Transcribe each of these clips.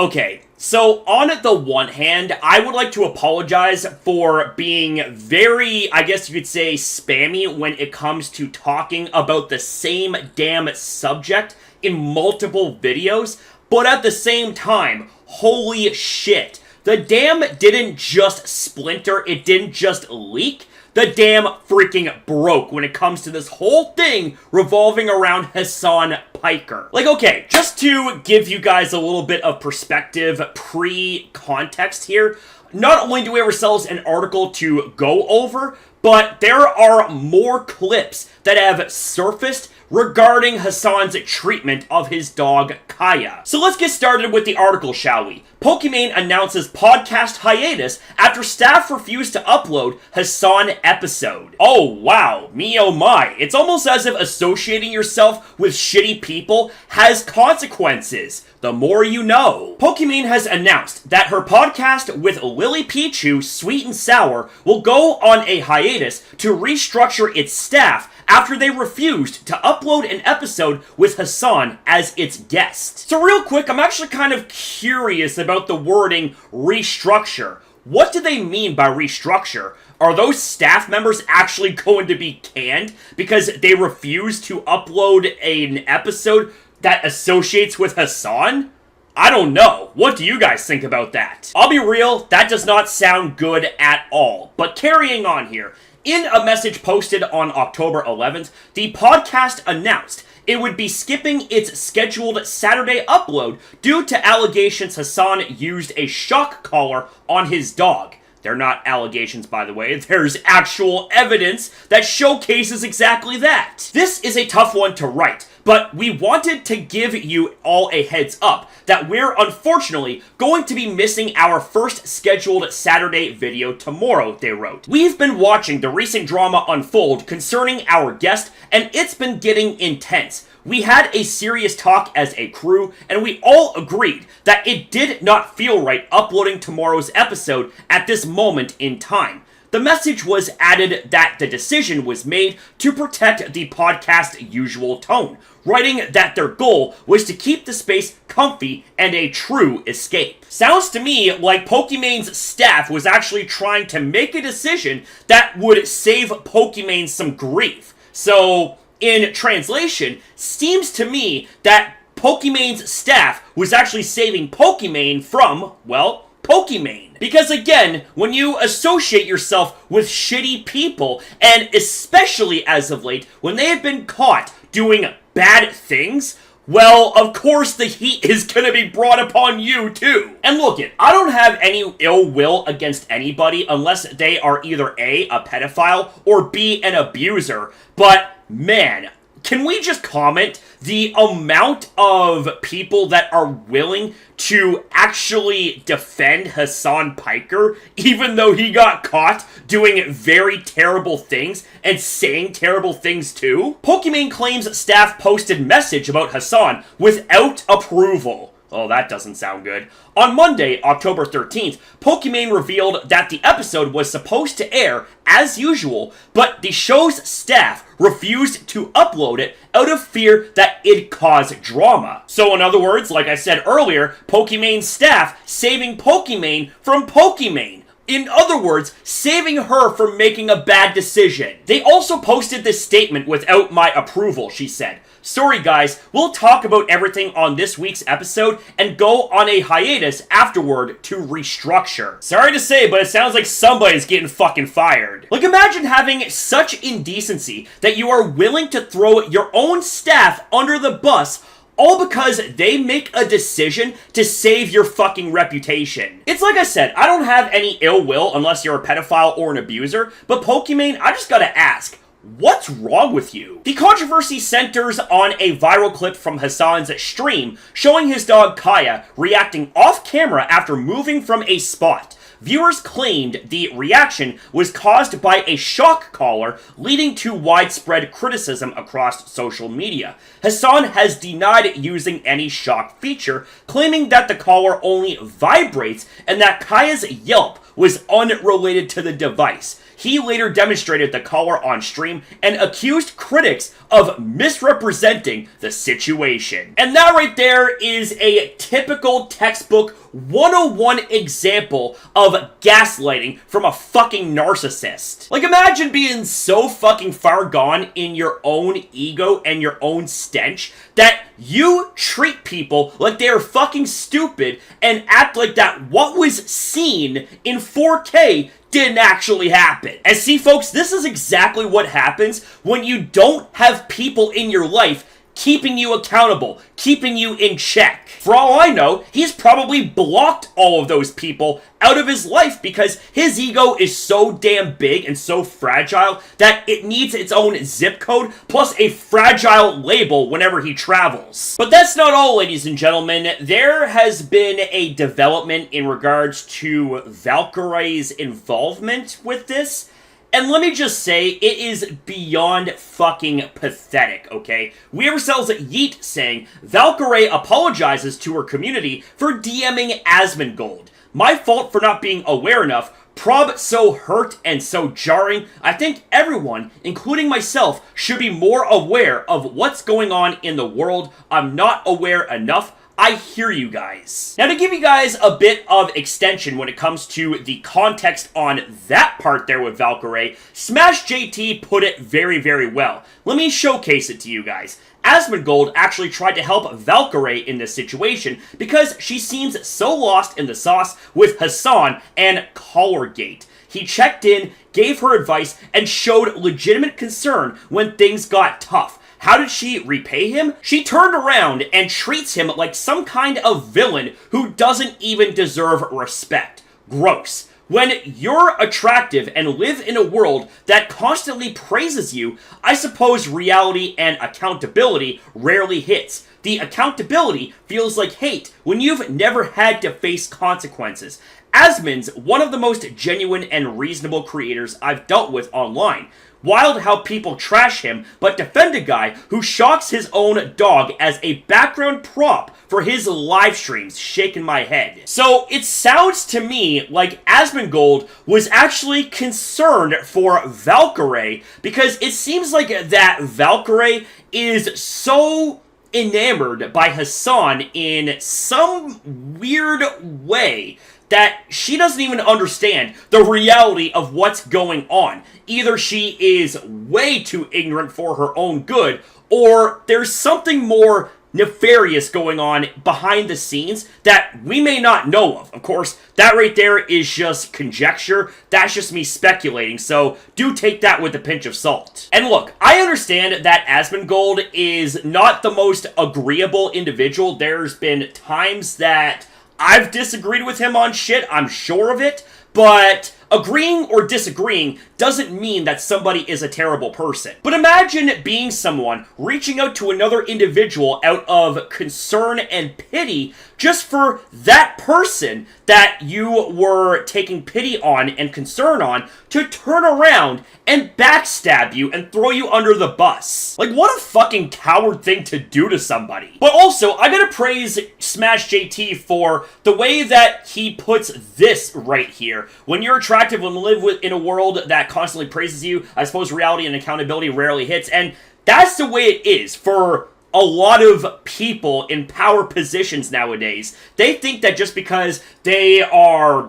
Okay, so on the one hand, I would like to apologize for being very, I guess you could say, spammy when it comes to talking about the same damn subject in multiple videos, but at the same time, holy shit, the dam didn't just splinter, it didn't just leak. The dam freaking broke when it comes to this whole thing revolving around Hasan Piker. Like, okay, just to give you guys a little bit of perspective, pre-context here, not only do we have ourselves an article to go over, but there are more clips that have surfaced regarding Hasan's treatment of his dog, Kaya. So let's get started with the article, shall we? Pokimane announces podcast hiatus after staff refused to upload Hasan episode. Oh wow, me oh my. It's almost as if associating yourself with shitty people has consequences. The more you know. Pokimane has announced that her podcast with Lily Pichu, Sweet and Sour, will go on a hiatus to restructure its staff after they refused to upload an episode with Hasan as its guest. So real quick, I'm actually kind of curious about the wording restructure. What do they mean by restructure? Are those staff members actually going to be canned because they refuse to upload an episode that associates with Hasan? I don't know. What do you guys think about that? I'll be real, that does not sound good at all. But carrying on here, in a message posted on October 11th, the podcast announced it would be skipping its scheduled Saturday upload due to allegations Hasan used a shock collar on his dog. They're not allegations, by the way. There's actual evidence that showcases exactly that. This is a tough one to write, but we wanted to give you all a heads up that we're unfortunately going to be missing our first scheduled Saturday video tomorrow, they wrote. We've been watching the recent drama unfold concerning our guest, and it's been getting intense. We had a serious talk as a crew, and we all agreed that it did not feel right uploading tomorrow's episode at this moment in time. The message was added that the decision was made to protect the podcast's usual tone, writing that their goal was to keep the space comfy and a true escape. Sounds to me like Pokimane's staff was actually trying to make a decision that would save Pokimane some grief. So, in translation, seems to me that Pokimane's staff was actually saving Pokimane from, well, Pokimane. Because again, when you associate yourself with shitty people, and especially as of late, when they have been caught doing bad things, well, of course the heat is gonna be brought upon you too. And look it, I don't have any ill will against anybody unless they are either A, a pedophile, or B, an abuser, but man, can we just comment the amount of people that are willing to actually defend Hasan Piker, even though he got caught doing very terrible things and saying terrible things too? Pokimane claims staff posted message about Hasan without approval. Oh, that doesn't sound good. On Monday, October 13th, Pokimane revealed that the episode was supposed to air as usual, but the show's staff refused to upload it out of fear that it'd cause drama. So in other words, like I said earlier, Pokimane's staff saving Pokimane from Pokimane. In other words, saving her from making a bad decision. They also posted this statement without my approval, she said. Sorry guys, we'll talk about everything on this week's episode and go on a hiatus afterward to restructure. Sorry to say, but it sounds like somebody's getting fucking fired. Like imagine having such indecency that you are willing to throw your own staff under the bus all because they make a decision to save your fucking reputation. It's like I said, I don't have any ill will unless you're a pedophile or an abuser, but Pokimane, I just gotta ask, what's wrong with you? The controversy centers on a viral clip from Hasan's stream showing his dog Kaya reacting off camera after moving from a spot. Viewers claimed the reaction was caused by a shock collar, leading to widespread criticism across social media. Hasan has denied using any shock feature, claiming that the collar only vibrates and that Kaya's yelp was unrelated to the device. He later demonstrated the collar on stream and accused critics of misrepresenting the situation. And that right there is a typical textbook 101 example of gaslighting from a fucking narcissist. Like, imagine being so fucking far gone in your own ego and your own stench that you treat people like they are fucking stupid and act like that what was seen in 4K didn't actually happen. And see, folks, this is exactly what happens when you don't have people in your life keeping you accountable, keeping you in check. For all I know, he's probably blocked all of those people out of his life because his ego is so damn big and so fragile that it needs its own zip code plus a fragile label whenever he travels. But that's not all, ladies and gentlemen. There has been a development in regards to Valkarae's involvement with this. And let me just say, it is beyond fucking pathetic, okay? We have ourselves Yeet saying, Valkarae apologizes to her community for DMing Asmongold. My fault for not being aware enough. Prob so hurt and so jarring. I think everyone, including myself, should be more aware of what's going on in the world. I'm not aware enough. I hear you guys. Now, to give you guys a bit of extension when it comes to the context on that part there with Valkarae, Smash JT put it very, very well. Let me showcase it to you guys. Asmongold actually tried to help Valkarae in this situation because she seems so lost in the sauce with Hasan and Collargate. He checked in, gave her advice, and showed legitimate concern when things got tough. How did she repay him? She turned around and treats him like some kind of villain who doesn't even deserve respect. Gross. When you're attractive and live in a world that constantly praises you, I suppose reality and accountability rarely hits. The accountability feels like hate when you've never had to face consequences. Asmon's one of the most genuine and reasonable creators I've dealt with online. Wild how people trash him, but defend a guy who shocks his own dog as a background prop for his live streams. Shaking my head. So it sounds to me like Asmongold was actually concerned for Valkarae because it seems like that Valkarae is so enamored by Hasan in some weird way that she doesn't even understand the reality of what's going on. Either she is way too ignorant for her own good, or there's something more nefarious going on behind the scenes that we may not know of. Of course, that right there is just conjecture. That's just me speculating, so do take that with a pinch of salt. And look, I understand that Asmongold is not the most agreeable individual. There's been times that I've disagreed with him on shit, I'm sure of it, but agreeing or disagreeing doesn't mean that somebody is a terrible person. But imagine being someone reaching out to another individual out of concern and pity just for that person that you were taking pity on and concern on to turn around and backstab you and throw you under the bus. Like, what a fucking coward thing to do to somebody. But also, I gotta praise Smash JT for the way that he puts this right here. When you're attractive and live in a world that constantly praises you, I suppose reality and accountability rarely hits, and that's the way it is for a lot of people in power positions nowadays. They think that just because they are,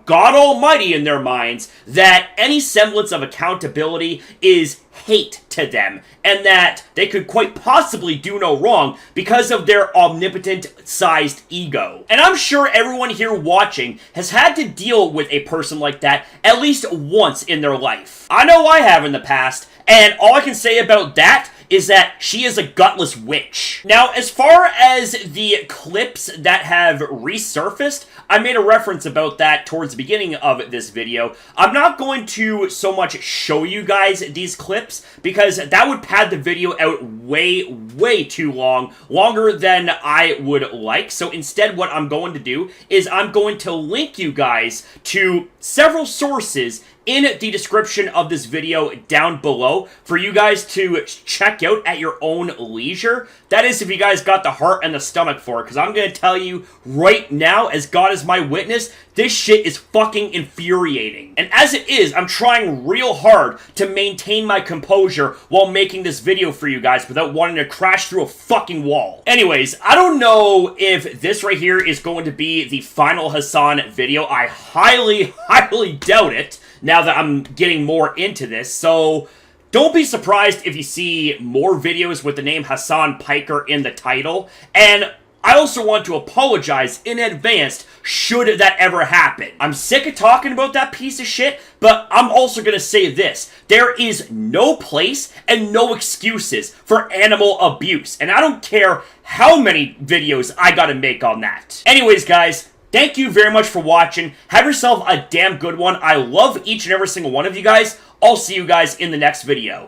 God almighty in their minds, that any semblance of accountability is hate to them, and that they could quite possibly do no wrong because of their omnipotent-sized ego. And I'm sure everyone here watching has had to deal with a person like that at least once in their life. I know I have in the past, and all I can say about that is that she is a gutless witch. Now, as far as the clips that have resurfaced, I made a reference about that towards the beginning of this video. I'm not going to so much show you guys these clips because that would pad the video out way too long, longer than I would like. So instead, what I'm going to do is I'm going to link you guys to several sources in the description of this video down below for you guys to check out at your own leisure. That is if you guys got the heart and the stomach for it, because I'm going to tell you right now, as God is my witness, this shit is fucking infuriating. And as it is, I'm trying real hard to maintain my composure while making this video for you guys without wanting to crash through a fucking wall. Anyways, I don't know if this right here is going to be the final Hasan video. I highly doubt it now that I'm getting more into this. So don't be surprised if you see more videos with the name Hasan Piker in the title. And I also want to apologize in advance should that ever happen. I'm sick of talking about that piece of shit, but I'm also gonna say this. There is no place and no excuses for animal abuse, and I don't care how many videos I gotta make on that. Anyways, guys, thank you very much for watching. Have yourself a damn good one. I love each and every single one of you guys. I'll see you guys in the next video.